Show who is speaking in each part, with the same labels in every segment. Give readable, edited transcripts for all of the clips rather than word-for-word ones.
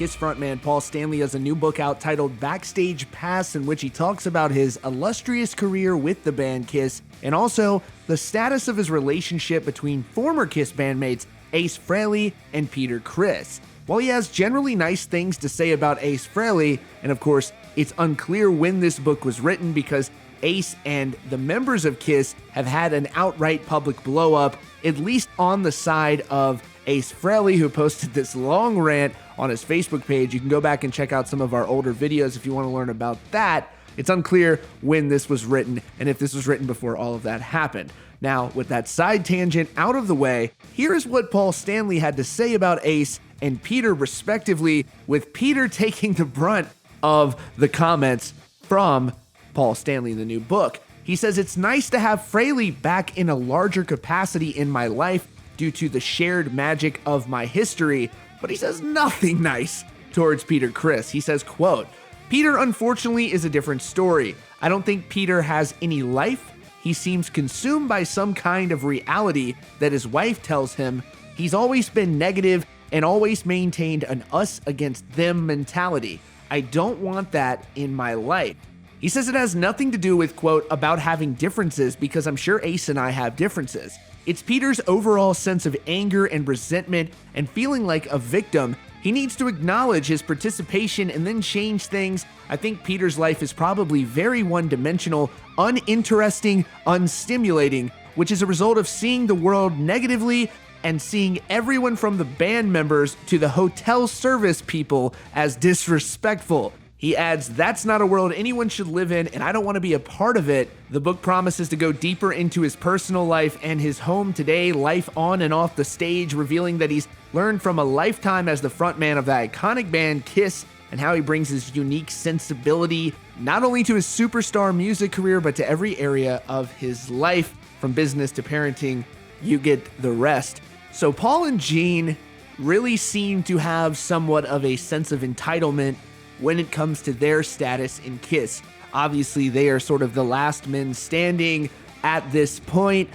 Speaker 1: Kiss frontman Paul Stanley has a new book out titled Backstage Pass, in which he talks about his illustrious career with the band Kiss and also the status of his relationship between former Kiss bandmates Ace Frehley and Peter Criss. While he has generally nice things to say about Ace Frehley, and of course, it's unclear when this book was written because Ace and the members of Kiss have had an outright public blow-up, at least on the side of Ace Frehley, who posted this long rant on his Facebook page. You can go back and check out some of our older videos if you want to learn about that. It's unclear when this was written and if this was written before all of that happened. Now, with that side tangent out of the way, here is what Paul Stanley had to say about Ace and Peter respectively, with Peter taking the brunt of the comments from Paul Stanley in the new book. He says, "It's nice to have Frehley back in a larger capacity in my life due to the shared magic of my history," but he says nothing nice towards Peter Criss. He says, quote, "Peter unfortunately is a different story. I don't think Peter has any life. He seems consumed by some kind of reality that his wife tells him. He's always been negative and always maintained an us against them mentality. I don't want that in my life." He says it has nothing to do with, quote, "about having differences, because I'm sure Ace and I have differences. It's Peter's overall sense of anger and resentment and feeling like a victim. He needs to acknowledge his participation and then change things. I think Peter's life is probably very one-dimensional, uninteresting, unstimulating, which is a result of seeing the world negatively and seeing everyone from the band members to the hotel service people as disrespectful." He adds, "That's not a world anyone should live in, and I don't want to be a part of it." The book promises to go deeper into his personal life and his home today, life on and off the stage, revealing that he's learned from a lifetime as the frontman of the iconic band Kiss and how he brings his unique sensibility not only to his superstar music career, but to every area of his life, from business to parenting. You get the rest. So Paul and Gene really seem to have somewhat of a sense of entitlement when it comes to their status in Kiss. Obviously, they are sort of the last men standing at this point,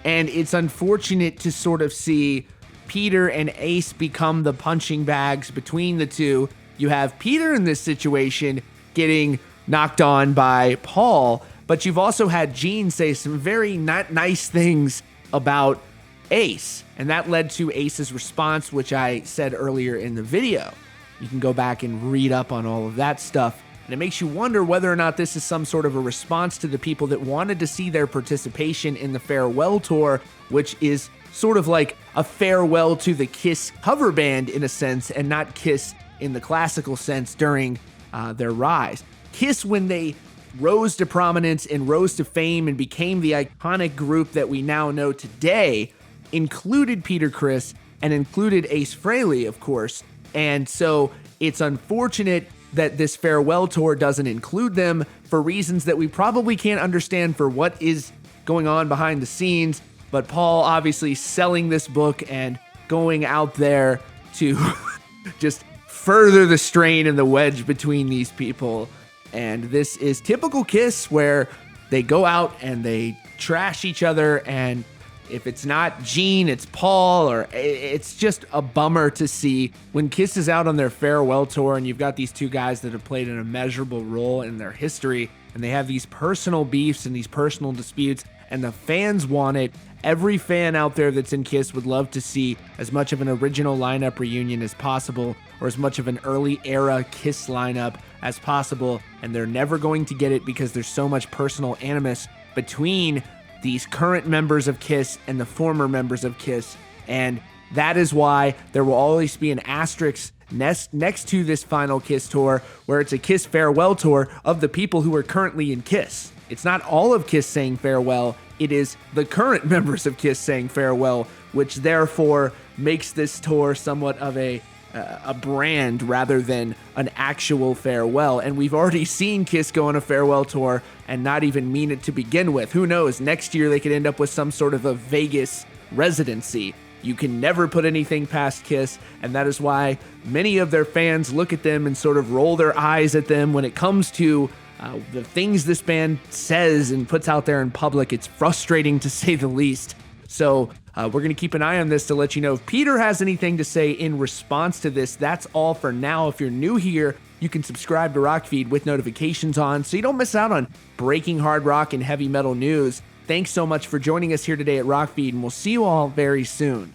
Speaker 1: and it's unfortunate to sort of see Peter and Ace become the punching bags between the two. You have Peter in this situation getting knocked on by Paul, but you've also had Gene say some very not nice things about Ace, and that led to Ace's response, which I said earlier in the video. You can go back and read up on all of that stuff. And it makes you wonder whether or not this is some sort of a response to the people that wanted to see their participation in the farewell tour, which is sort of like a farewell to the Kiss cover band in a sense, and not Kiss in the classical sense during their rise. Kiss, when they rose to prominence and rose to fame and became the iconic group that we now know today, included Peter Criss and included Ace Frehley, of course. And so it's unfortunate that this farewell tour doesn't include them for reasons that we probably can't understand for what is going on behind the scenes. But Paul obviously selling this book and going out there to just further the strain and the wedge between these people. And this is typical Kiss, where they go out and they trash each other, and if it's not Gene, it's Paul, or it's just a bummer to see when Kiss is out on their farewell tour and you've got these two guys that have played an immeasurable role in their history, and they have these personal beefs and these personal disputes, and the fans want it. Every fan out there that's in Kiss would love to see as much of an original lineup reunion as possible, or as much of an early era Kiss lineup as possible, and they're never going to get it because there's so much personal animus between these current members of Kiss and the former members of Kiss, and that is why there will always be an asterisk next to this final Kiss tour, where it's a Kiss farewell tour of the people who are currently in Kiss. It's not all of Kiss saying farewell, it is the current members of Kiss saying farewell, which therefore makes this tour somewhat of a brand rather than an actual farewell. And we've already seen Kiss go on a farewell tour and not even mean it to begin with. Who knows? Next year they could end up with some sort of a Vegas residency. You can never put anything past Kiss, and that is why many of their fans look at them and sort of roll their eyes at them when it comes to the things this band says and puts out there in public. It's frustrating to say the least. So we're going to keep an eye on this to let you know if Peter has anything to say in response to this. That's all for now. If you're new here, you can subscribe to Rockfeed with notifications on so you don't miss out on breaking hard rock and heavy metal news. Thanks so much for joining us here today at Rockfeed, and we'll see you all very soon.